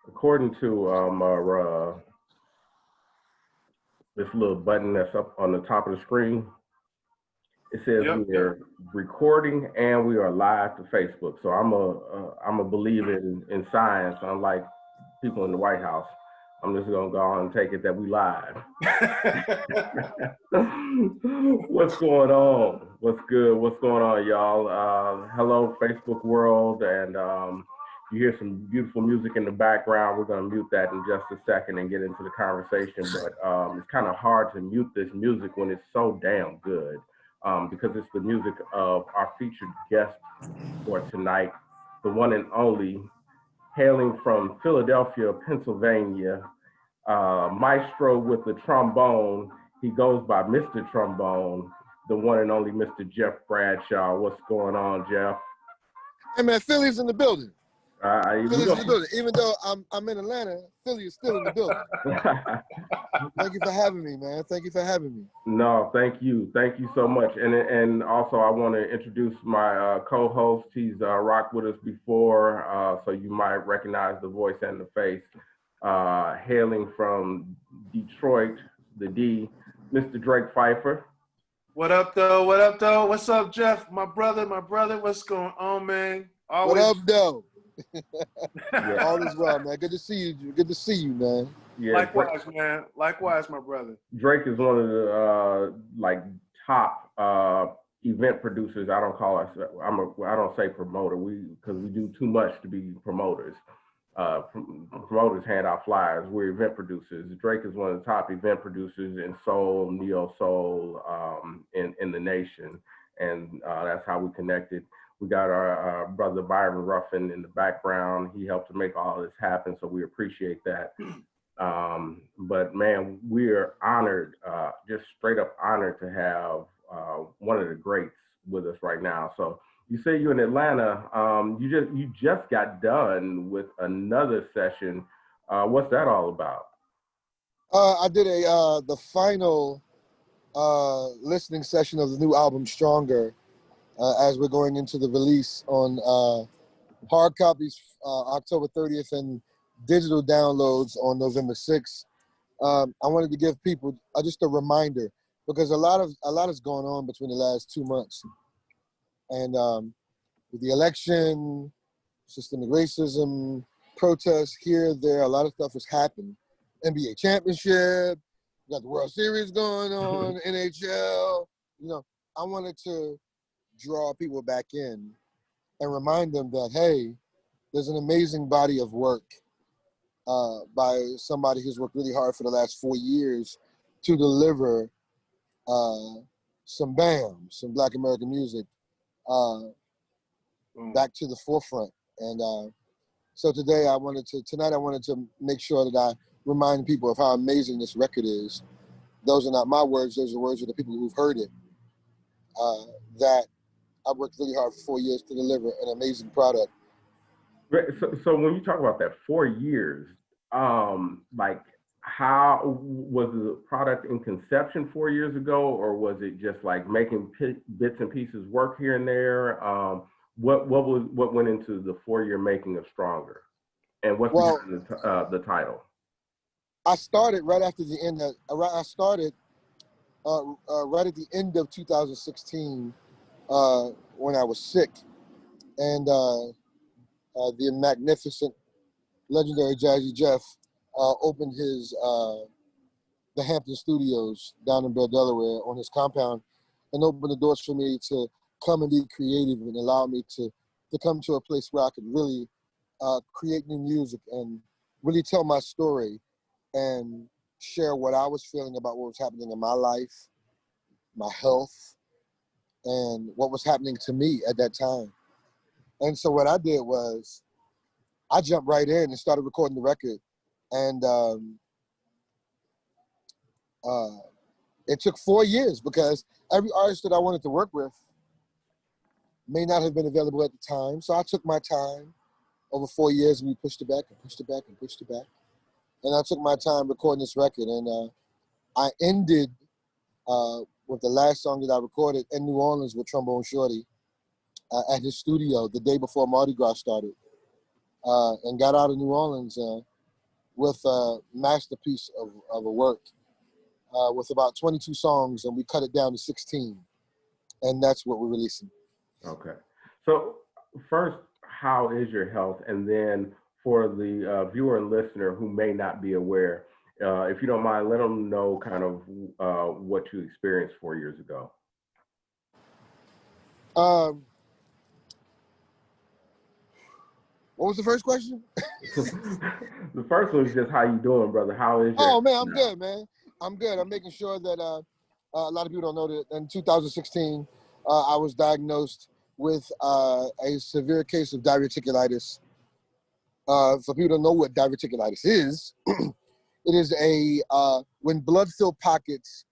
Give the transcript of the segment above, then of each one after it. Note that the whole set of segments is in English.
according to this little button that's up on the top of the screen, it says we are recording and we are live to Facebook. So I'm a believer in science, unlike people in the White House. I'm just gonna go on and take it that we live. What's going on? What's good? What's going on, y'all? Hello, Facebook world, and you hear some beautiful music in the background. We're gonna mute that in just a second and get into the conversation. But it's kind of hard to mute this music when it's so damn good, because it's the music of our featured guest for tonight, the one and only, hailing from Philadelphia, Pennsylvania, maestro with the trombone. He goes by Mr. Trombone, the one and only Mr. Jeff Bradshaw. What's going on, Jeff? Hey man, Philly's in the building. Philly's in the building. Even though I'm in Atlanta, Philly is still in the building. Thank you for having me, man. Thank you for having me. No, thank you. Thank you so much. And also I want to introduce my co-host. He's rocked with us before, so you might recognize the voice and the face. Hailing from Detroit, the D, Mr. Drake Phifer. What up, though? What up, though? What's up, Jeff? My brother. What's going on, man? Always. What up, though? Yeah. All is well, man. Good to see you. Good to see you, man. Yeah, likewise, man. Likewise, my brother. Drake is one of the top event producers. I don't call us. I don't say promoter. Because we do too much to be promoters. Promoters hand out flyers. We're event producers. Drake is one of the top event producers in soul, neo soul, in the nation, and that's how we connected. We got our brother Byron Ruffin in the background. He helped to make all this happen, so we appreciate that. But man, we're honored, just straight up honored to have one of the greats with us right now. So you say you're in Atlanta. You just got done with another session. What's that all about? I did the final listening session of the new album Stronger. As we're going into the release on hard copies October 30th and digital downloads on November 6th. I wanted to give people just a reminder, because a lot has gone on between the last 2 months. And with the election, systemic racism, protests here, there, a lot of stuff has happened. NBA championship, we got the World Series going on, NHL. I wanted to draw people back in and remind them that, hey, there's an amazing body of work by somebody who's worked really hard for the last 4 years to deliver some Black American music back to the forefront. And so tonight I wanted to make sure that I remind people of how amazing this record is. Those are not my words, those are words of the people who've heard it. That I worked really hard for 4 years to deliver an amazing product. So when you talk about that 4 years, how was the product in conception 4 years ago, or was it just like making bits and pieces work here and there? What went into the 4-year making of Stronger, and what's the title? I started right after the end. I started right at the end of 2016. When I was sick, and the magnificent, legendary Jazzy Jeff opened his the Hampton Studios down in Bell, Delaware, on his compound, and opened the doors for me to come and be creative and allow me to come to a place where I could really create new music and really tell my story and share what I was feeling about what was happening in my life, my health, and what was happening to me at that time. And so what I did was I jumped right in and started recording the record. And it took 4 years, because every artist that I wanted to work with may not have been available at the time. So I took my time over 4 years, and we pushed it back and pushed it back and pushed it back. And I took my time recording this record. And I ended with the last song that I recorded in New Orleans with Trombone Shorty at his studio the day before Mardi Gras started, and got out of New Orleans with a masterpiece of a work with about 22 songs, and we cut it down to 16. And that's what we're releasing. Okay. So first, how is your health? And then for the viewer and listener who may not be aware, if you don't mind, let them know kind of what you experienced 4 years ago. What was the first question? The first one is just how you doing, brother? How is your? Oh man, I'm good, man. I'm good. I'm making sure that a lot of people don't know that in 2016, I was diagnosed with a severe case of diverticulitis. For people who don't know what diverticulitis is, it is when blood-filled pockets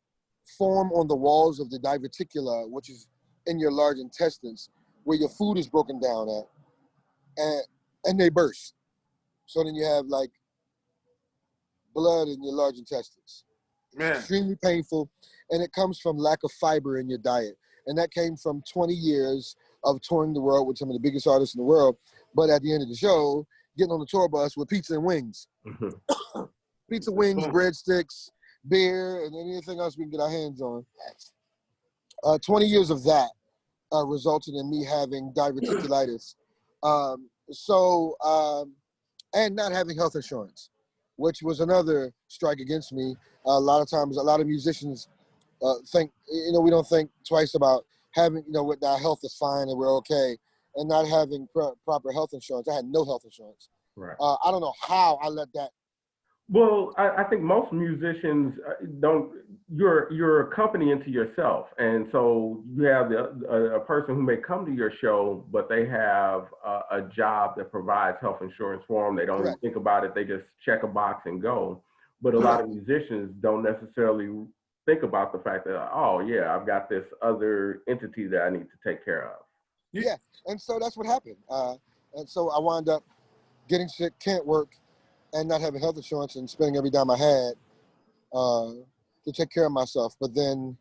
form on the walls of the diverticula, which is in your large intestines, where your food is broken down at, and they burst. So then you have like blood in your large intestines. Man. Extremely painful, and it comes from lack of fiber in your diet. And that came from 20 years of touring the world with some of the biggest artists in the world. But at the end of the show, getting on the tour bus with pizza and wings. Pizza, wings, breadsticks, beer, and anything else we can get our hands on. 20 years of that resulted in me having diverticulitis. And not having health insurance, which was another strike against me. A lot of times, a lot of musicians think, we don't think twice about having, with our health is fine and we're okay, and not having proper health insurance. I had no health insurance. Right. I don't know how I let that. Well, I think most musicians don't. You're a company into yourself, and so you have a person who may come to your show, but they have a job that provides health insurance for them. They don't even think about it; they just check a box and go. But a lot of musicians don't necessarily think about the fact that, oh yeah, I've got this other entity that I need to take care of. Yeah, and so that's what happened. And so I wound up getting sick, can't work, and not having health insurance and spending every dime I had to take care of myself. But then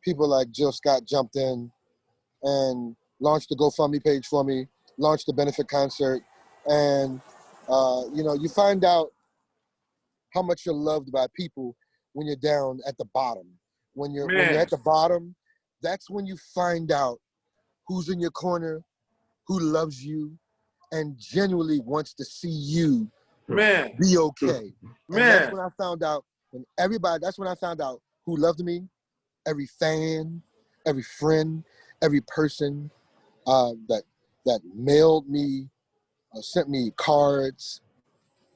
people like Jill Scott jumped in and launched the GoFundMe page for me, launched the benefit concert. And, you find out how much you're loved by people when you're down at the bottom. When you're at the bottom, that's when you find out who's in your corner, who loves you, and genuinely wants to see you be okay. And that's when I found out, that's when I found out who loved me, every fan, every friend, every person that mailed me, sent me cards,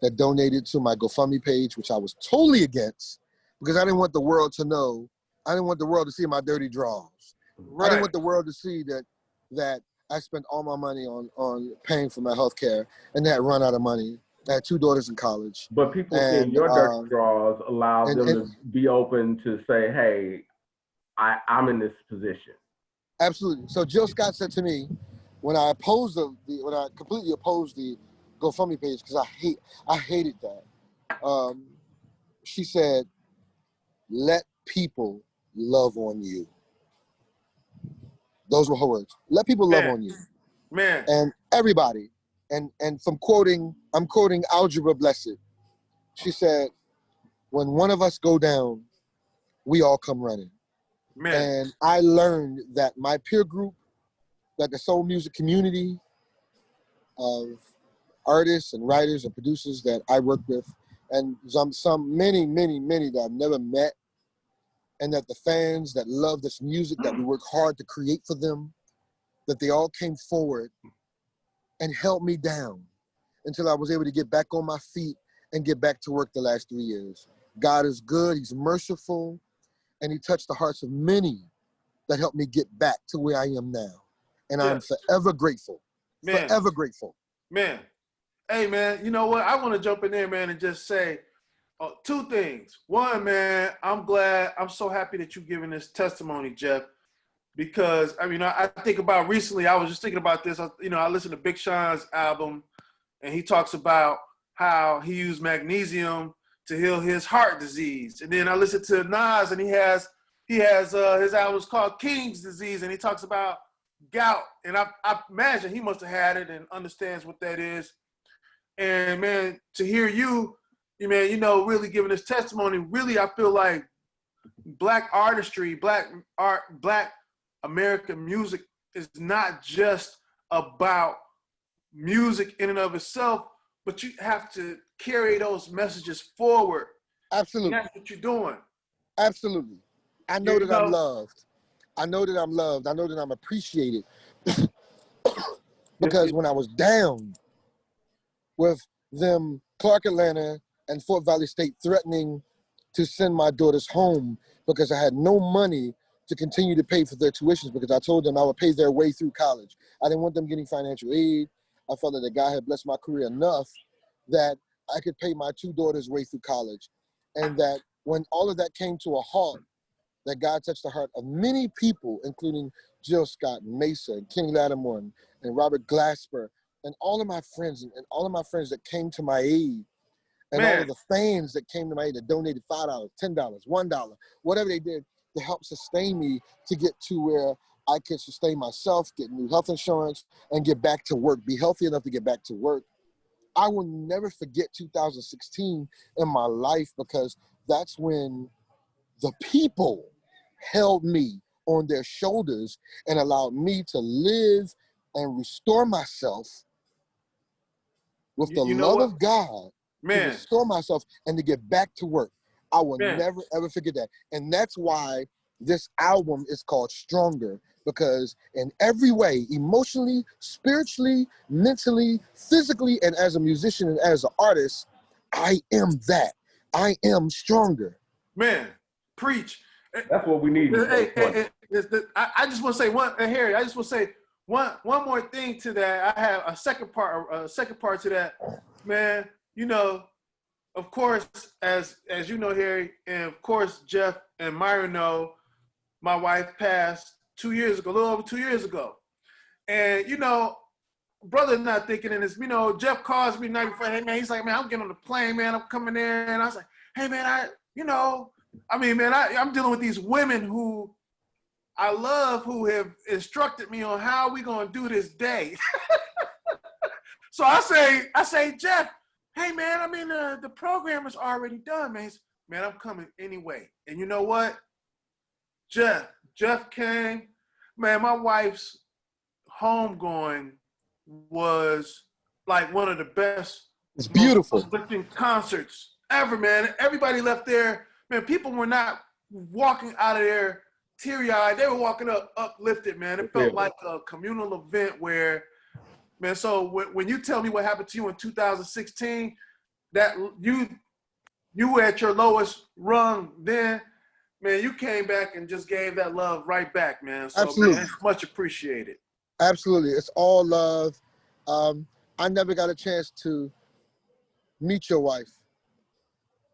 that donated to my GoFundMe page, which I was totally against because I didn't want the world to know. I didn't want the world to see my dirty draws. Right. I didn't want the world to see that I spent all my money on paying for my health care and that run out of money. I had 2 daughters in college. But people seeing your dirty draws allowed them to be open to say, hey, I'm in this position. Absolutely. So Jill Scott said to me, when I completely opposed the GoFundMe page, because I hated that. She said, let people love on you. Those were her words. Let people love on you. Man. And everybody, and I'm quoting Algebra Blessed. She said, when one of us go down, we all come running. Man. And I learned that my peer group, that the soul music community of artists and writers and producers that I work with, and many that I've never met, and that the fans that love this music that we work hard to create for them, that they all came forward and held me down until I was able to get back on my feet and get back to work the last 3 years. God is good, he's merciful, and he touched the hearts of many that helped me get back to where I am now. And I'm forever grateful, forever grateful. Man, hey man, you know what? I want to jump in there, man, and just say 2 things. One, man, I'm so happy that you're giving this testimony, Jeff, because, I think about recently, I was just thinking about this, I listened to Big Sean's album, and he talks about how he used magnesium to heal his heart disease. And then I listened to Nas, and he has his album's called King's Disease, and he talks about gout. And I imagine he must have had it and understands what that is. And man, to hear you man, you know, really giving this testimony. Really, I feel like Black artistry, Black art, Black American music is not just about music in and of itself, but you have to carry those messages forward. Absolutely. And that's what you're doing. Absolutely. I know that I'm loved. I know that I'm loved. I know that I'm appreciated. Because when I was down with them Clark Atlanta and Fort Valley State threatening to send my daughters home because I had no money to continue to pay for their tuitions, because I told them I would pay their way through college. I didn't want them getting financial aid. I felt that God had blessed my career enough that I could pay my two daughters' way through college. And that when all of that came to a halt, that God touched the heart of many people, including Jill Scott and Mesa and Kenny Lattimore and Robert Glasper and all of my friends and all of my friends that came to my aid, and all of the fans that came to my aid that donated $5, $10, $1, whatever they did to help sustain me to get to where I could sustain myself, get new health insurance, and get back to work, be healthy enough to get back to work. I will never forget 2016 in my life, because that's when the people held me on their shoulders and allowed me to live and restore myself with the love of God, to restore myself and to get back to work. I will never, ever forget that. And that's why this album is called Stronger, because in every way, emotionally, spiritually, mentally, physically, and as a musician and as an artist, I am that. I am stronger. Man, preach. That's what we need. I just want to say Harry, I just want to say one more thing to that. I have a second part to that, man. You know, of course, as you know, Harry, and of course, Jeff and Myra know, my wife passed 2 years ago, a little over 2 years ago. And, you know, brother not thinking in this, you know, Jeff calls me the night before, hey, man, he's like, man, I'm getting on the plane, man, I'm coming there. And I was like, hey, man, I'm dealing with these women who I love, who have instructed me on how we going to do this day. So I say, Jeff, hey, man, I mean, the program is already done, man. Man, I'm coming anyway. And you know what? Jeff came. Man, my wife's homegoing was like one of the best. It's beautiful. Uplifting concerts ever, man. Everybody left there. Man, people were not walking out of there teary-eyed. They were walking up uplifted, man. It felt like a communal event where, man, so when you tell me what happened to you in 2016, that you were at your lowest rung then, man, you came back and just gave that love right back, man. So, absolutely. Man, it's much appreciated. Absolutely. It's all love. I never got a chance to meet your wife.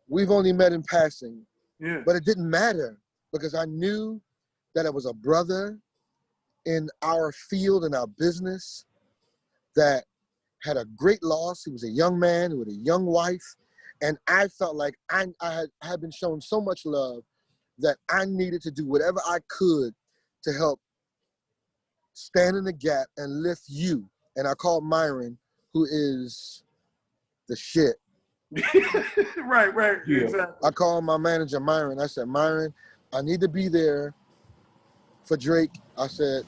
We've only met in passing. Yeah. But it didn't matter, because I knew that it was a brother in our field, in our business, that had a great loss. He was a young man with a young wife. And I felt like I had been shown so much love that I needed to do whatever I could to help stand in the gap and lift you. And I called Myron, who is the shit. Right, Yeah. exactly. I called my manager, Myron. I said, Myron, I need to be there for Drake. I said,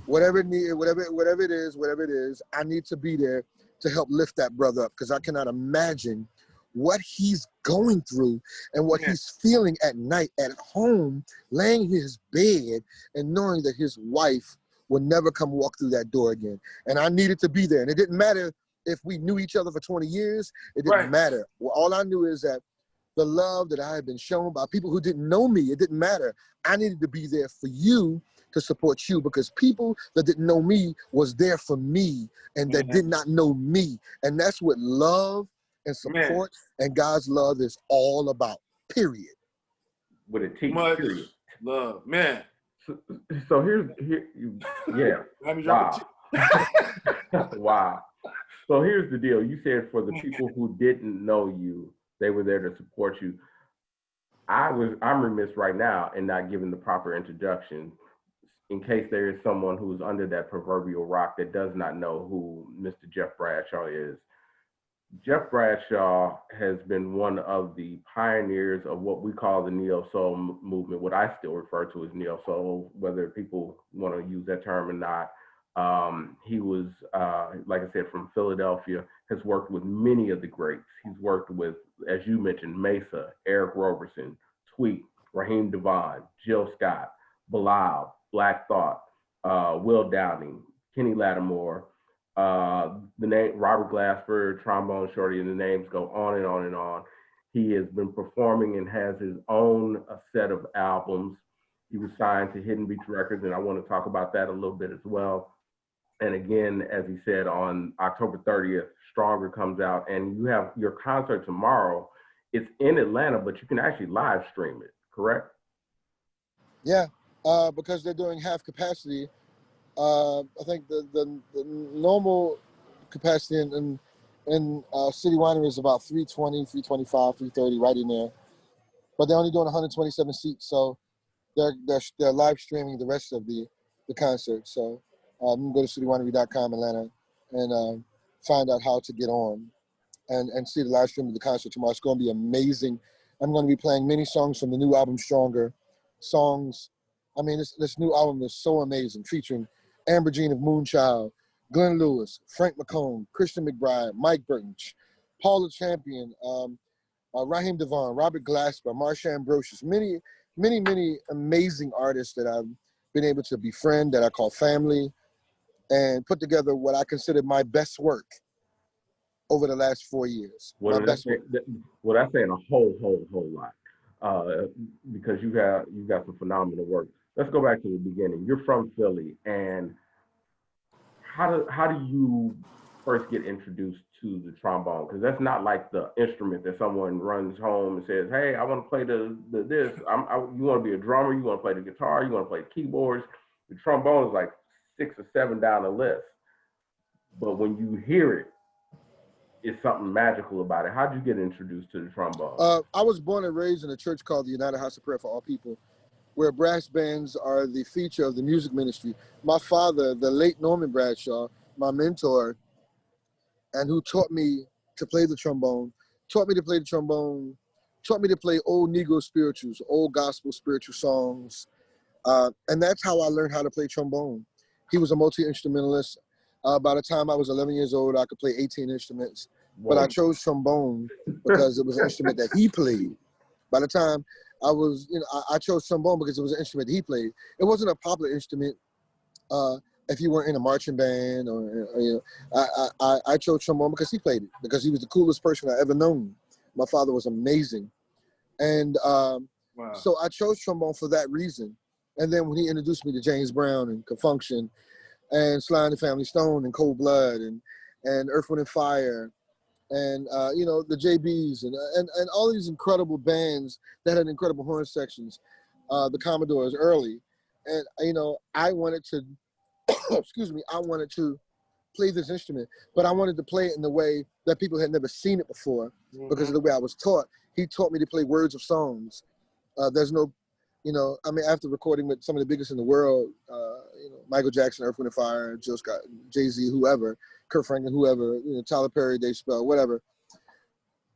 whatever it is, I need to be there to help lift that brother up, because I cannot imagine what he's going through and what he's feeling at night at home, laying in his bed and knowing that his wife will never come walk through that door again. And I needed to be there. And it didn't matter if we knew each other for 20 years. It didn't matter. Well, all I knew is that the love that I had been shown by people who didn't know me, it didn't matter. I needed to be there for you, to support you, because people that didn't know me was there for me and that did not know me. And that's what love and support and God's love is all about, period. With a T, much period. Love, man. So yeah. Wow. Wow. So here's the deal. You said for the people who didn't know you, they were there to support you. I'm remiss right now in not giving the proper introduction, in case there is someone who's under that proverbial rock that does not know who Mr. Jeff Bradshaw is. Jeff Bradshaw has been one of the pioneers of what we call the neo soul movement, what I still refer to as neo soul, whether people want to use that term or not. He was, like I said, from Philadelphia, has worked with many of the greats. He's worked with, as you mentioned, Mesa, Eric Roberson, Tweet, Raheem Devon, Jill Scott, Bilal, Black Thought, Will Downing, Kenny Lattimore, the name Robert Glasper, Trombone Shorty, and the names go on and on and on. He has been performing and has his own set of albums. He was signed to Hidden Beach Records, and I want to talk about that a little bit as well. And again, as he said, on October 30th, Stronger comes out, and you have your concert tomorrow. It's in Atlanta, but you can actually live stream it, correct? Yeah, because they're doing half capacity. I think the normal capacity in City Winery is about 320, 325, 330, right in there. But they're only doing 127 seats, so they're live streaming the rest of the concert. So you can go to citywinery.com Atlanta and find out how to get on and see the live stream of the concert tomorrow. It's going to be amazing. I'm going to be playing many songs from the new album, Stronger. Songs, I mean, this new album is so amazing, featuring Amber Jean of Moonchild, Glenn Lewis, Frank McComb, Christian McBride, Mike Burton, Paula Champion, Raheem Devon, Robert Glasper, Marsha Ambrosius, many amazing artists that I've been able to befriend, that I call family, and put together what I consider my best work over the last 4 years. Well, my best work. That's saying a whole lot, because you got some phenomenal work. Let's go back to the beginning. You're from Philly, and how do you first get introduced to the trombone? Because that's not like the instrument that someone runs home and says, "Hey, I want to play the this." You want to be a drummer, you want to play the guitar, you want to play the keyboards. The trombone is like 6 or 7 down the list. But when you hear it, it's something magical about it. How'd you get introduced to the trombone? I was born and raised in a church called the United House of Prayer for All People, where brass bands are the feature of the music ministry. My father, the late Norman Bradshaw, my mentor, and who taught me to play the trombone, taught me to play old Negro spirituals, old gospel spiritual songs. And that's how I learned how to play trombone. He was a multi-instrumentalist. By the time I was 11 years old, I could play 18 instruments. But I chose trombone because it was an instrument that he played. By the time I was, I chose trombone because it was an instrument that he played. It wasn't a popular instrument if you weren't in a marching band or I chose trombone because he played it, because he was the coolest person I ever known. My father was amazing. And so I chose trombone for that reason. And then when he introduced me to James Brown and Confunction and Sly and the Family Stone and Cold Blood and Earth, Wind and Fire and the JBs and all these incredible bands that had incredible horn sections, the Commodores early, and I wanted to I wanted to play this instrument, but I wanted to play it in the way that people had never seen it before, because of the way I was taught. He taught me to play words of songs. There's no, after recording with some of the biggest in the world, Michael Jackson, Earth, Wind and Fire, Jill Scott, Jay-Z, whoever, Kurt Franklin, whoever, Tyler Perry, Dave Chappelle, whatever.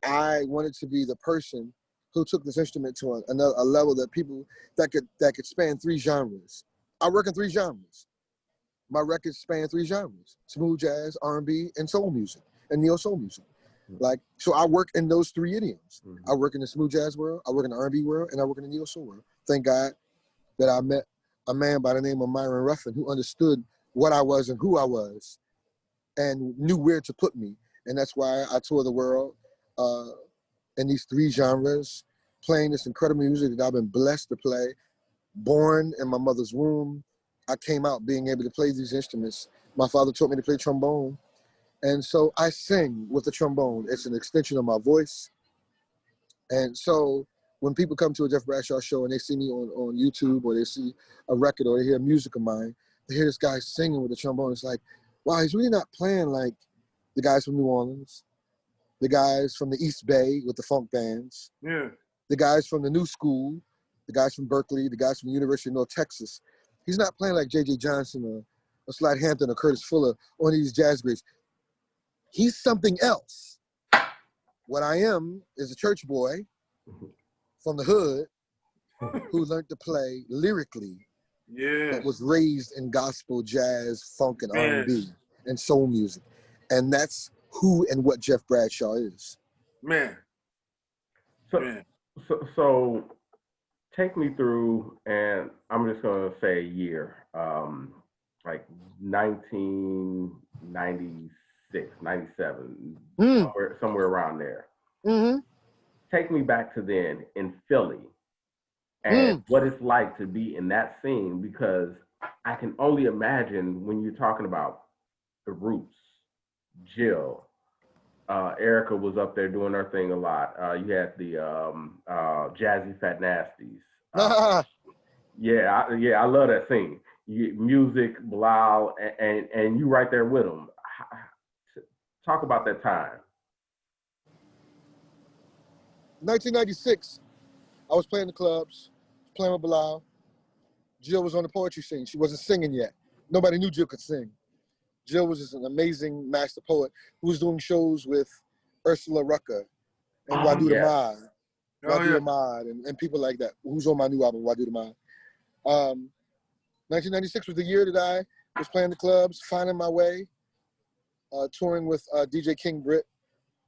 I wanted to be the person who took this instrument to a level that people that could span 3 genres. I work in 3 genres. My records span 3 genres: smooth jazz, R&B, and soul music, and neo soul music. So I work in those 3 idioms. I work in the smooth jazz world, I work in the R&B world, and I work in the neo soul world. Thank God that I met a man by the name of Myron Ruffin, who understood what I was and who I was and knew where to put me. And that's why I tour the world in these 3 genres, playing this incredible music that I've been blessed to play. Born in my mother's womb, I came out being able to play these instruments. My father taught me to play trombone. And so I sing with the trombone. It's an extension of my voice. And so when people come to a Jeff Bradshaw show and they see me on YouTube, or they see a record, or they hear music of mine, they hear this guy singing with the trombone. It's like, wow, he's really not playing like the guys from New Orleans, the guys from the East Bay with the funk bands, the guys from the New School, the guys from Berkeley, the guys from the University of North Texas. He's not playing like J.J. Johnson or Slide Hampton or Curtis Fuller or any of these jazz greats. He's something else. What I am is a church boy from the hood who learned to play lyrically, but was raised in gospel, jazz, funk, and R&B and soul music. And that's who and what Jeff Bradshaw is. Man. So take me through, and I'm just going to say a year, like 1996, 97, somewhere around there. Mm-hmm. Take me back to then in Philly and what it's like to be in that scene, because I can only imagine when you're talking about the Roots, Jill, Erica was up there doing her thing a lot. You had the Jazzy Fat Nasties. I love that scene. Music, Bilal, and you right there with them. Talk about that time. 1996, I was playing the clubs, playing with Bilal. Jill was on the poetry scene. She wasn't singing yet. Nobody knew Jill could sing. Jill was just an amazing master poet who was doing shows with Ursula Rucker and Wadu the Mod and people like that, who's on my new album, Wadu the Mod. 1996 was the year that I was playing the clubs, finding my way, touring with DJ King Britt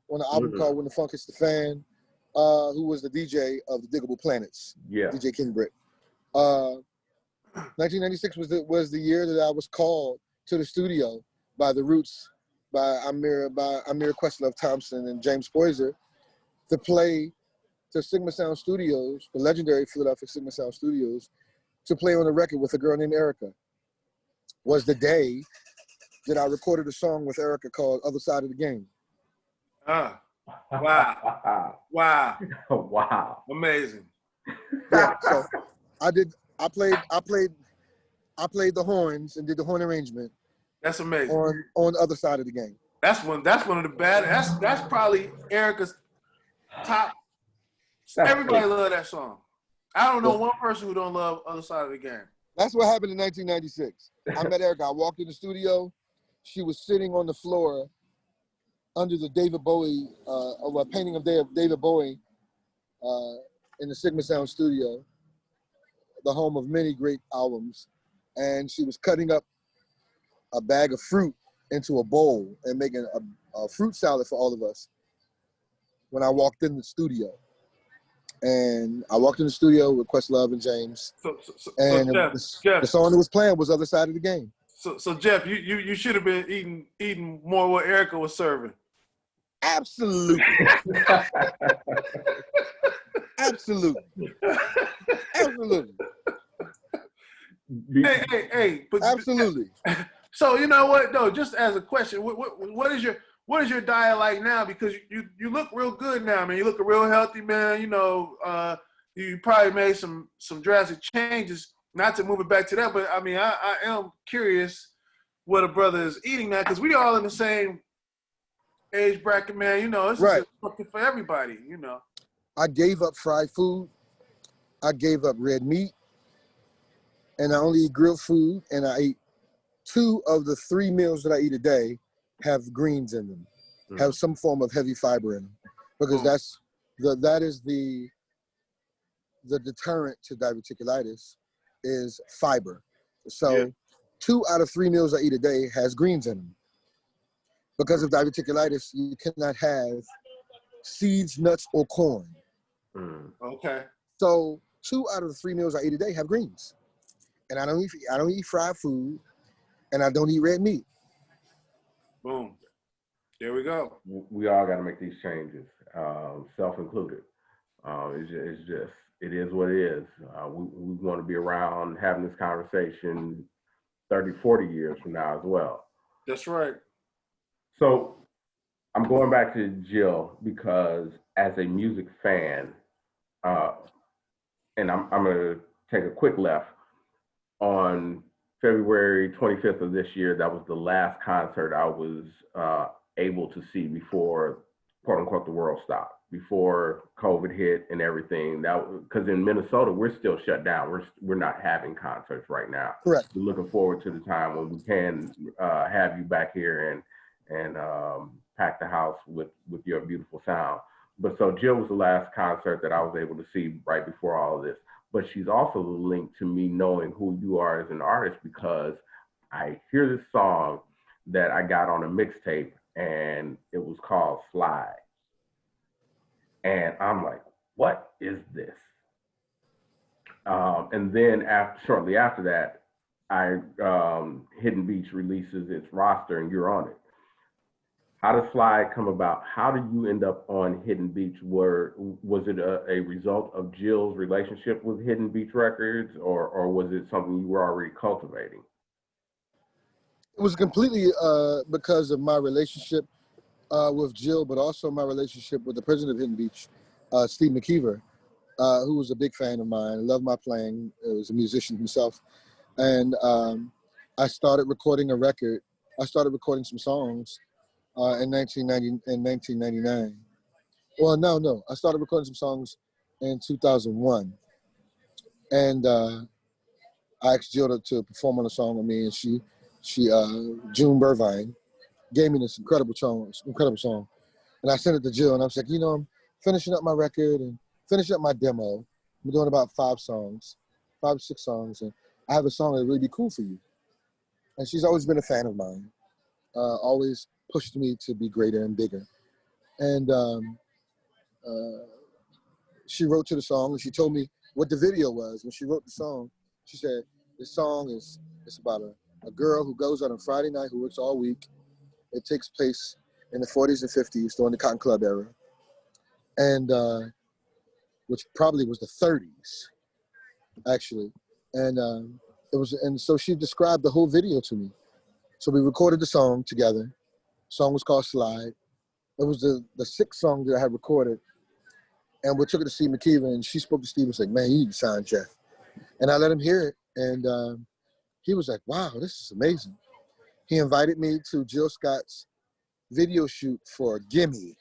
on an album called When the Funk Hits the Fan, who was the DJ of the Diggable Planets, DJ King Britt. 1996 was the year that I was called to the studio by the Roots, by Amir Questlove Thompson and James Poyser, to play to Sigma Sound Studios, the legendary Philadelphia Sigma Sound Studios, to play on a record with a girl named Erica. Was the day that I recorded a song with Erica called Other Side of the Game. Wow. Wow. Amazing. Yeah, so I played the horns and did the horn arrangement. That's amazing. On the Other Side of the Game. That's one of the bad. That's probably Erica's top. Everybody love that song. I don't know one person who don't love Other Side of the Game. That's what happened in 1996. I met Erica. I walked in the studio. She was sitting on the floor under the David Bowie, a painting of David Bowie in the Sigma Sound studio, the home of many great albums. And she was cutting up a bag of fruit into a bowl and making a fruit salad for all of us when I walked in the studio. And I walked in the studio with Questlove and James. The song that was playing was Other Side of the Game. So Jeff, you should have been eating more what Erica was serving. Absolutely. Absolutely. Hey. But, absolutely. So you know what though? Just as a question, what is your diet like now? Because you look real good now, man. You look real healthy, man. You know, you probably made some drastic changes. Not to move it back to that, but I mean, I am curious what a brother is eating now, because we all in the same age bracket, man. You know, it's right. For everybody. You know, I gave up fried food. I gave up red meat, and I only eat grilled food. And I eat 2 of the 3 meals that I eat a day have greens in them, have some form of heavy fiber in them, because that is the deterrent to diverticulitis is fiber. So 2 out of 3 meals I eat a day has greens in them. Because of diverticulitis, you cannot have seeds, nuts, or corn. Okay. So 2 out of the 3 meals I eat a day have greens, and I don't eat fried food, and I don't eat red meat. Boom. There we go. We all got to make these changes, self included. It is what it is. We want to be around having this conversation 30, 40 years from now as well. That's right. So I'm going back to Jill because as a music fan, and I'm going to take a quick left, on February 25th of this year, that was the last concert I was able to see before, quote unquote, the world stopped, before COVID hit and everything. Because in Minnesota, we're still shut down. We're not having concerts right now. Correct. We're looking forward to the time when we can have you back here and pack the house with your beautiful sound. But so Jill was the last concert that I was able to see right before all of this. But she's also linked to me knowing who you are as an artist because I hear this song that I got on a mixtape and it was called Slide. And I'm like, what is this? And then shortly after that, Hidden Beach releases its roster and you're on it. How does Slide come about? How did you end up on Hidden Beach? Was it a result of Jill's relationship with Hidden Beach Records, or was it something you were already cultivating? It was completely because of my relationship with Jill, but also my relationship with the president of Hidden Beach, Steve McKeever, who was a big fan of mine, loved my playing, was a musician himself. And I started recording a record. I started recording some songs in 1999. Well, no. I started recording some songs in 2001. And I asked Jill to perform on a song with me, and she June Burvine, gave me this incredible song. And I sent it to Jill, and I was like, I'm finishing up my record and finishing up my demo. I'm doing about 5 or 6 songs, and I have a song that would really be cool for you. And she's always been a fan of mine, always pushed me to be greater and bigger. And she wrote to the song, and she told me what the video was. When she wrote the song, she said, this song is about a girl who goes out on Friday night, who works all week. It takes place in the 40s and 50s during the Cotton Club era, and which probably was the 30s, actually. And so she described the whole video to me. So we recorded the song together. The song was called Slide. It was the 6th song that I had recorded, and we took it to Steve McKeever, and she spoke to Steve and said, "Man, you need to sign Jeff." And I let him hear it, and he was like, "Wow, this is amazing." He invited me to Jill Scott's video shoot for Gimme.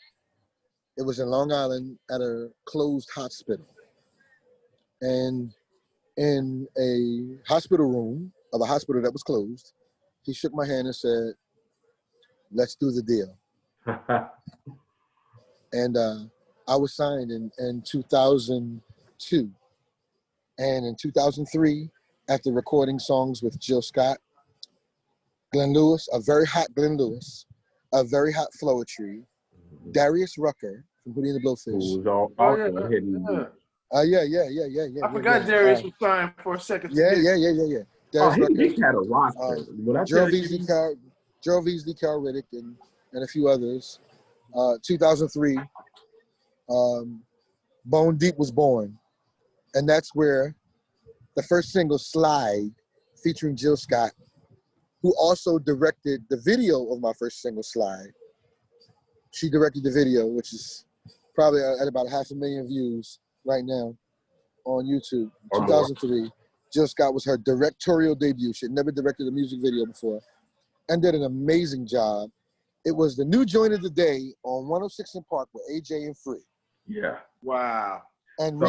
It was in Long Island at a closed hospital. And in a hospital room of a hospital that was closed, he shook my hand and said, "Let's do the deal." And I was signed in 2002. And in 2003, after recording songs with Jill Scott, Glenn Lewis, a very hot Glenn Lewis, a very hot Floetry, Darius Rucker from Hootie and the Blowfish. Who was also Hidden Beach. Yeah. I forgot Darius was signed for a second. Yeah. Darius Hidden Rucker, Beach had a roster. Gerald Veasley, Carl Riddick, and a few others. 2003, Bone Deep was born. And that's where the first single, Slide, featuring Jill Scott, who also directed the video of my first single, Slide. She directed the video, which is probably at about 500,000 views right now on YouTube. 2003, Jill Scott was her directorial debut. She had never directed a music video before and did an amazing job. It was the new joint of the day on 106 in Park with AJ and Free. Yeah. Wow. And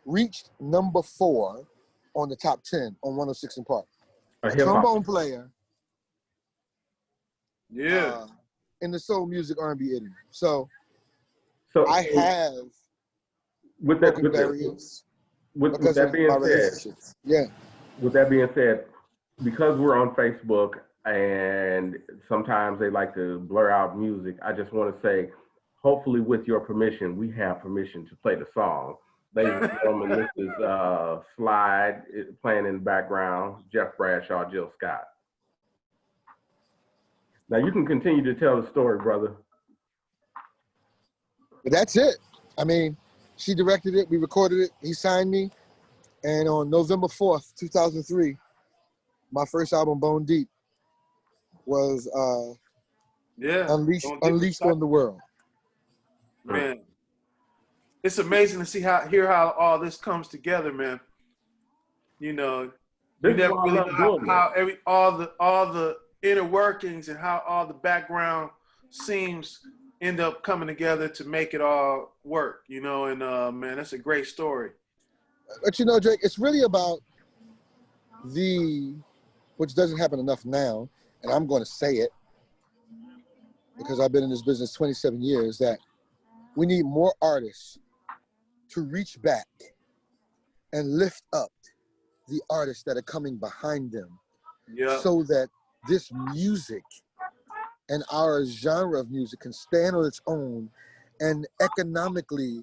reached number 4 on the top 10 on 106 in Park. A trombone player. Yeah. In the soul music R&B idiom. So I have with that being said, yeah. With that being said, because we're on Facebook and sometimes they like to blur out music, I just want to say, hopefully with your permission, we have permission to play the song. Ladies and gentlemen, this is Slide playing in the background, Jeff Bradshaw, Jill Scott. Now you can continue to tell the story, brother. But that's it. I mean, she directed it, we recorded it, he signed me, and on November 4th, 2003, my first album, Bone Deep, was unleashed on the world. Man, it's amazing to hear how all this comes together, man. You know, you never really know how all the inner workings and how all the background seams end up coming together to make it all work, you know, and man, that's a great story. But you know, Drake, it's really about which doesn't happen enough now, and I'm going to say it because I've been in this business 27 years, that We need more artists to reach back and lift up the artists that are coming behind them, so that this music and our genre of music can stand on its own and economically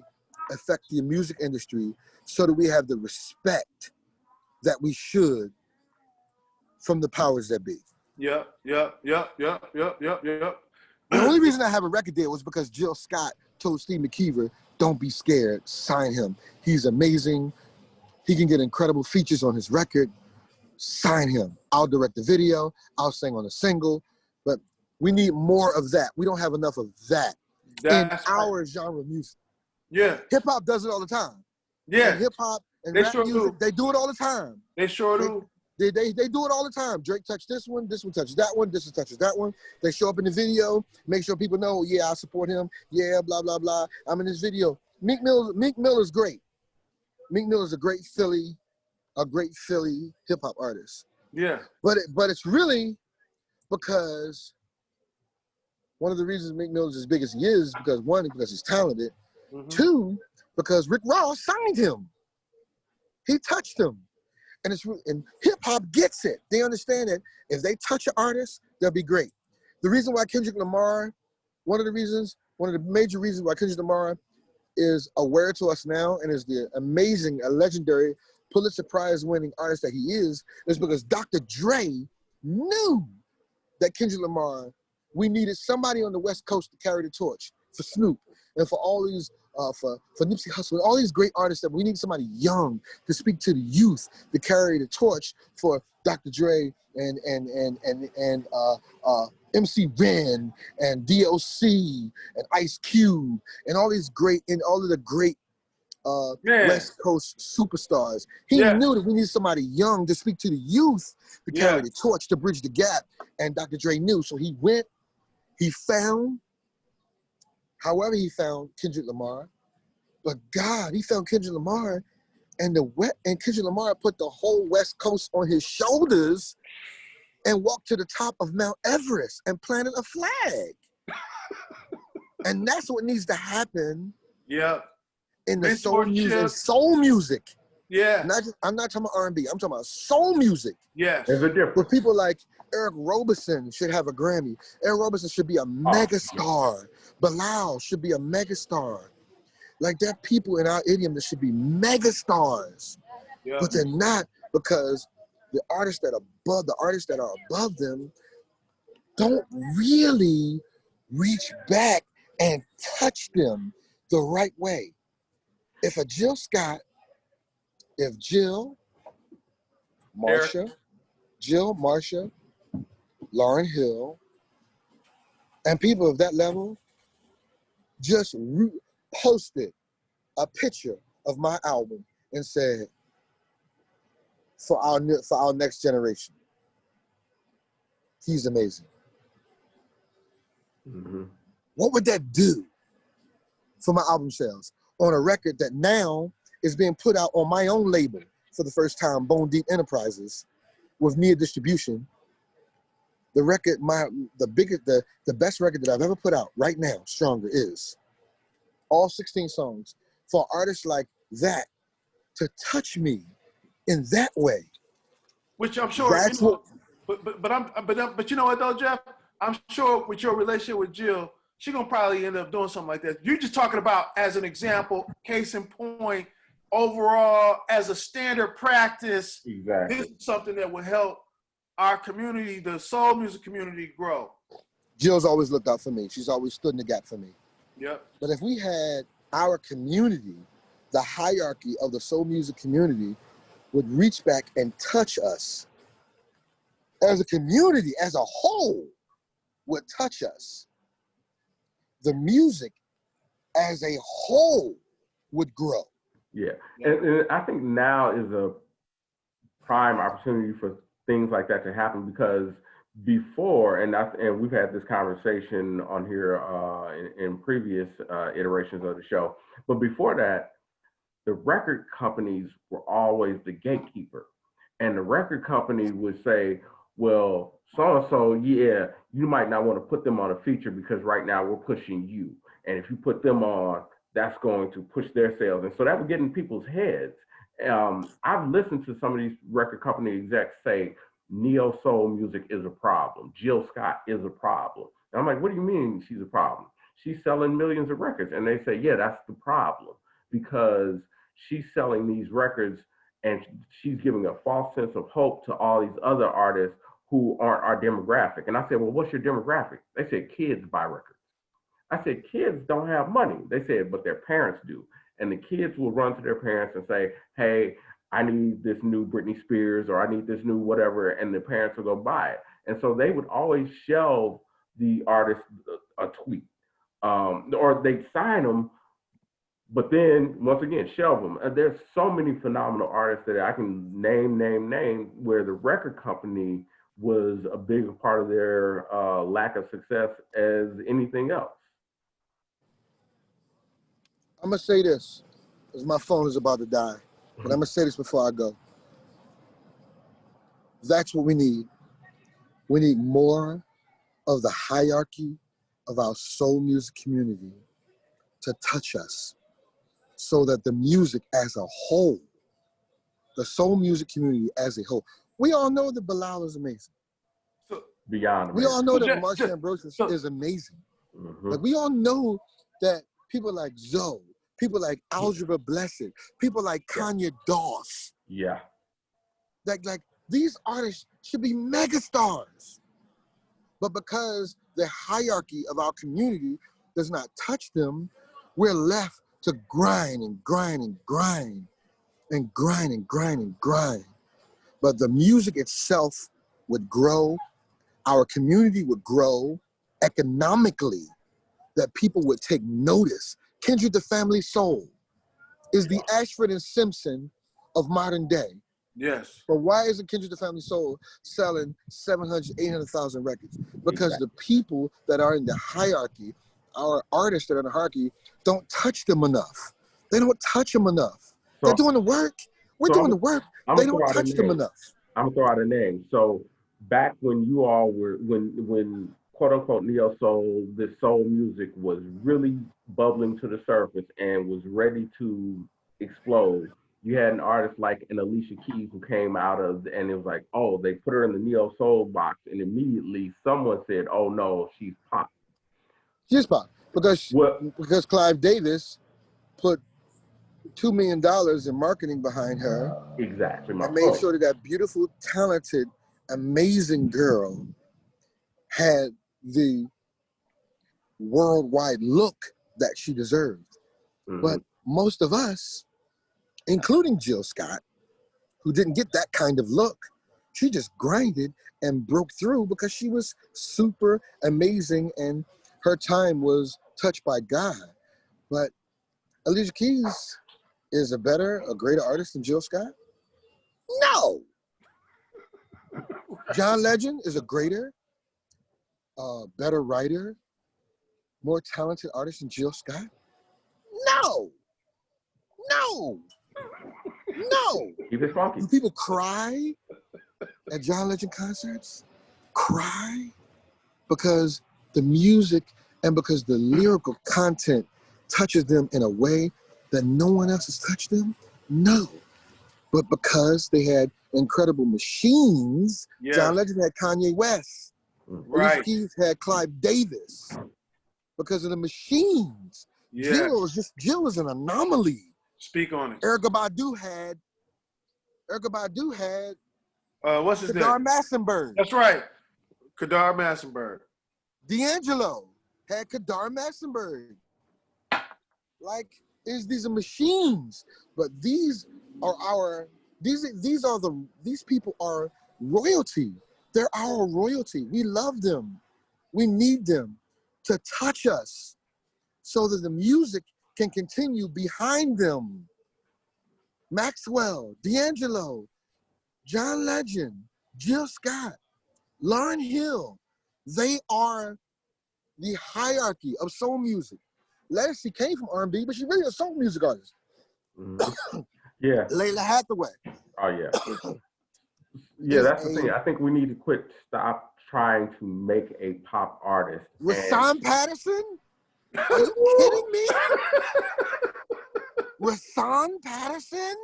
affect the music industry, so that we have the respect that we should from the powers that be. Yep. The only reason I have a record deal was because Jill Scott told Steve McKeever, don't be scared, sign him. He's amazing. He can get incredible features on his record. Sign him. I'll direct the video. I'll sing on a single. But we need more of that. We don't have enough of that in our genre of music. Yeah. Hip hop does it all the time. Yeah. Hip hop and They rap sure music, do. they do it all the time. They sure do. They do it all the time. Drake touched this one touches that one, this one touches that one. They show up in the video, make sure people know, yeah, I support him. Yeah, blah, blah, blah. I'm in this video. Meek Mill is great. Meek Mill is a great Philly hip hop artist. Yeah. But it's really because one of the reasons Meek Mill is as big as he is, because one, because he's talented. Mm-hmm. Two, because Rick Ross signed him. He touched him. And hip hop gets it. They understand that if they touch an artist, they'll be great. The reason why Kendrick Lamar, one of the major reasons why Kendrick Lamar is aware to us now and is the amazing, legendary Pulitzer Prize winning artist that he is because Dr. Dre knew that Kendrick Lamar, we needed somebody on the West Coast to carry the torch for Snoop and for all these for Nipsey Hussle, all these great artists, that we need somebody young to speak to the youth, to carry the torch for Dr. Dre and MC Ren and DOC and Ice Cube and all of the great West Coast superstars. He knew that we need somebody young to speak to the youth, to carry the torch, to bridge the gap. And Dr. Dre knew, so he found Kendrick Lamar. But God, he found Kendrick Lamar, and Kendrick Lamar put the whole West Coast on his shoulders and walked to the top of Mount Everest and planted a flag. And that's what needs to happen. Yeah. In the soul music. Yeah. I'm not talking about R&B. I'm talking about soul music. Yes. There's a difference. Where people like Eric Roberson should have a Grammy. Eric Roberson should be a megastar. Bilal should be a megastar. Like, there are people in our idiom that should be megastars. Yeah. But they're not, because the artists that are above them don't really reach back and touch them the right way. If Jill, Marsha, Lauryn Hill, and people of that level just posted a picture of my album and said, for our next generation, he's amazing. Mm-hmm. What would that do for my album sales on a record that now is being put out on my own label for the first time, Bone Deep Enterprises, with Nia Distribution? The record, the best record that I've ever put out right now, Stronger, is all 16 songs. For artists like that to touch me in that way, which I'm sure, but you know what though, Jeff? I'm sure with your relationship with Jill, she's gonna probably end up doing something like that. You're just talking about as an example, case in point, overall as a standard practice. Exactly. This is something that will help our community, the soul music community, grow. Jill's always looked out for me. She's always stood in the gap for me. Yep. But if we had our community, the hierarchy of the soul music community would reach back and touch us as a community, as a whole, would touch us, the music as a whole would grow. Yeah, and I think now is a prime opportunity for things like that to happen, because before, and we've had this conversation on here in previous iterations of the show, but before that, the record companies were always the gatekeeper. And the record company would say, well, so-and-so, yeah, you might not want to put them on a feature because right now we're pushing you. and if you put them on, that's going to push their sales. And so that would get in people's heads. I've listened to some of these record company execs say neo soul music is a problem. Jill Scott is a problem. And I'm like, what do you mean she's a problem? She's selling millions of records. And they say, yeah, that's the problem, because she's selling these records and she's giving a false sense of hope to all these other artists who aren't our demographic. And I said, well, what's your demographic? They said kids buy records. I said, kids don't have money. They said, but their parents do. And the kids will run to their parents and say, hey, I need this new Britney Spears, or I need this new whatever, and the parents will go buy it. And so they would always shelve the artist a tweet, or they'd sign them, but then once again, shelve them. There's so many phenomenal artists that I can name, where the record company was a bigger part of their lack of success as anything else. I'm gonna say this, because my phone is about to die, but I'm gonna say this before I go. That's what we need. We need more of the hierarchy of our soul music community to touch us, so that the music as a whole, the soul music community as a whole, we all know that Bilal is amazing. Beyond amazing. We all know that Marsha Ambrosius is amazing. Like, we all know that people like Zoe, people like Algebra Blessed, people like Kanye Doss. Yeah. Like these artists should be megastars. But because the hierarchy of our community does not touch them, we're left to grind and grind and grind and grind and grind and grind. But the music itself would grow, our community would grow economically, that people would take notice. Kindred the Family Soul is the Ashford and Simpson of modern day. Yes. But why isn't Kindred the Family Soul selling 700,000, 800,000 records? Because the people that are in the hierarchy, our artists that are in the hierarchy, don't touch them enough. They don't touch them enough. They're doing the work. We're doing the work. They don't touch them enough. I'm gonna throw out a name. So back when you all were, when quote unquote neo soul, this soul music was really bubbling to the surface and was ready to explode, you had an artist like an Alicia Keys who came out of, and it was like, oh, they put her in the neo soul box, and immediately someone said, oh no, she's pop. She's pop because Clive Davis put $2 million in marketing behind her. Exactly. And made sure that beautiful, talented, amazing girl had the worldwide look that she deserved. But most of us, including Jill Scott, who didn't get that kind of look, she just grinded and broke through because she was super amazing and her time was touched by God. But Alicia Keys is a greater artist than Jill Scott? No. John Legend is a greater, better writer, more talented artist than Jill Scott? No. Keep it funky. Do people cry at John Legend concerts? Cry? Because the music and because the lyrical content touches them in a way that no one else has touched them? No. But because they had incredible machines, John Legend had Kanye West. Alicia Keys had Clive Davis. Because of the machines. Jill is an anomaly. Speak on it. Erykah Badu had what's his name? Kadar Massenberg. That's right. Kadar Massenberg. D'Angelo had Kadar Massenberg. Like, these are machines, but these people are royalty. They're our royalty. We love them. We need them to touch us so that the music can continue behind them. Maxwell, D'Angelo, John Legend, Jill Scott, Lauryn Hill, they are the hierarchy of soul music. Legacy came from R&B, but she's really a soul music artist. Yeah. Layla Hathaway. Oh yeah. Yeah, that's the thing. I think we need to stop trying to make a pop artist. Rasan Patterson? Are you kidding me? Rasan Patterson?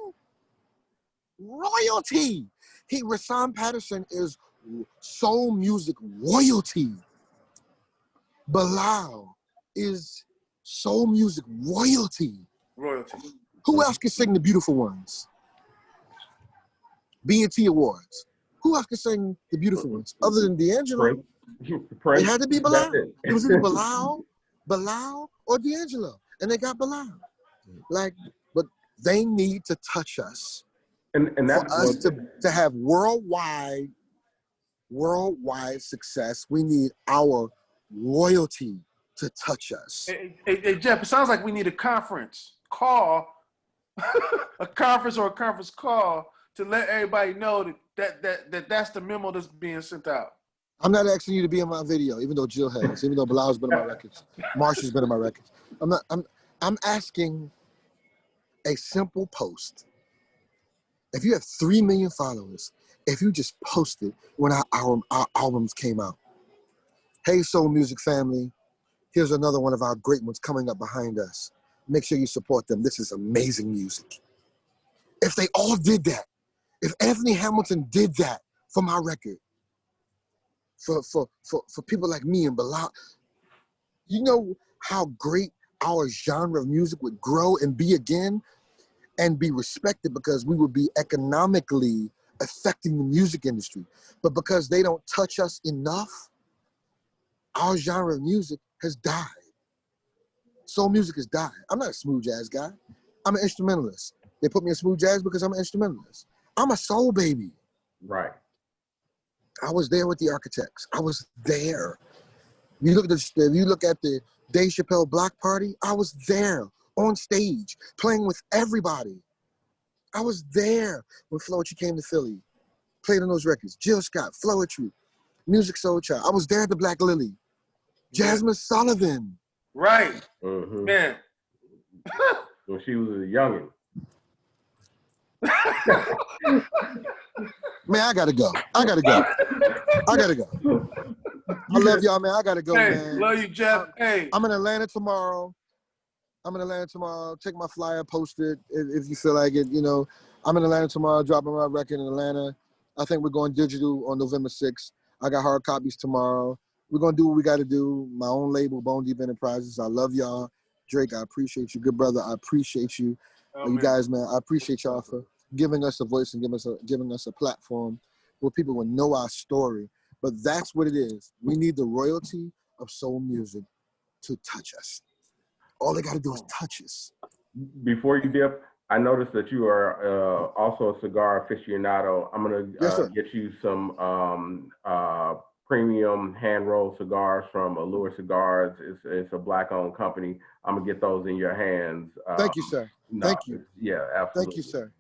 Royalty. Rasan Patterson is soul music royalty. Bilal is soul music royalty. Royalty. Who else can sing The Beautiful Ones? BET Awards. Who else can sing The Beautiful Ones other than D'Angelo? It had to be Bilal. It was either Bilal, or D'Angelo, and they got Bilal. Like, but they need to touch us, and for us to have worldwide success. We need our royalty to touch us. Hey, Jeff, it sounds like we need a conference call, a conference call to let everybody know that's the memo that's being sent out. I'm not asking you to be in my video, even though Jill has, even though Bilal's been in my records, Marsha's been in my records. I'm asking a simple post. If you have 3 million followers, if you just posted when our albums came out. Hey, soul music family, here's another one of our great ones coming up behind us. Make sure you support them. This is amazing music. If they all did that, if Anthony Hamilton did that for my record, for people like me and Bilal, you know how great our genre of music would grow and be again and be respected, because we would be economically affecting the music industry. But because they don't touch us enough, our genre of music has died. Soul music has died. I'm not a smooth jazz guy. I'm an instrumentalist. They put me in smooth jazz because I'm an instrumentalist. I'm a soul baby. Right. I was there with the Architects. I was there. You look at the Dave Chappelle Block Party, I was there on stage playing with everybody. I was there when Floetry came to Philly, played on those records. Jill Scott, Floetry, Music Soul Child. I was there at the Black Lily. Jasmine Sullivan. Right. Mm-hmm. Man. When she was a youngin'. Man, I gotta go. I love y'all, man. I gotta go, man. Love you, Jeff. I'm in Atlanta tomorrow. Take my flyer, post it if you feel like it. You know, I'm in Atlanta tomorrow, dropping my record in Atlanta. I think we're going digital on November 6th. I got hard copies tomorrow. We're gonna do what we gotta do. My own label, Bone Deep Enterprises. I love y'all. Drake, I appreciate you. Good brother, I appreciate you. You guys, man, I appreciate y'all for giving us a voice and giving us a platform where people will know our story. But that's what it is. We need the royalty of soul music to touch us. All they got to do is touch us. Before you dip, I noticed that you are also a cigar aficionado. I'm going to get you some premium hand-rolled cigars from Allure Cigars. It's a Black-owned company. I'm going to get those in your hands. Thank you, sir. Thank you. Yeah, absolutely. Thank you, sir.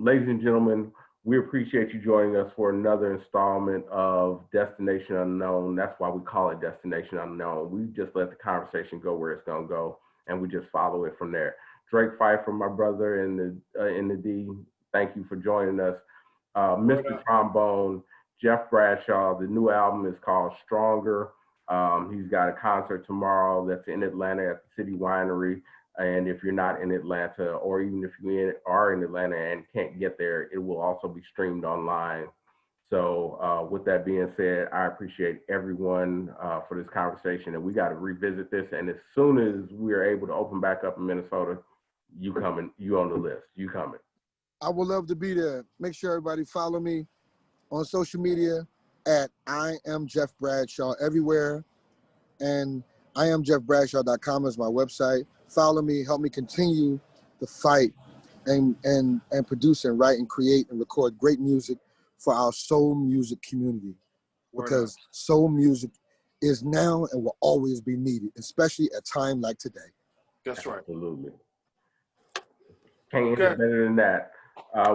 Ladies and gentlemen, we appreciate you joining us for another installment of Destination Unknown. That's why we call it Destination Unknown. We just let the conversation go where it's gonna go, and we just follow it from there. Drake Phifer, my brother in the D, thank you for joining us. Mr. Trombone, Jeff Bradshaw. The new album is called Stronger. He's got a concert tomorrow that's in Atlanta at the City Winery. And if you're not in Atlanta, or even if you are in Atlanta and can't get there, it will also be streamed online. So with that being said, I appreciate everyone for this conversation, and we got to revisit this. And as soon as we're able to open back up in Minnesota, you coming, you on the list, you coming. I would love to be there. Make sure everybody follow me on social media at I am Jeff Bradshaw everywhere. And IamJeffBradshaw.com is my website. Follow me, help me continue the fight and produce and write and create and record great music for our soul music community. Because soul music is now and will always be needed, especially at a time like today. That's right. Absolutely. Can't get better than that.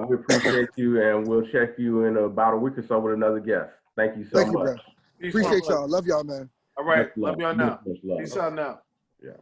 We appreciate you, and we'll check you in about a week or so with another guest. Thank you so much. Bro. Appreciate y'all. Love y'all, man. All right. Love y'all now. Peace out now. Yeah.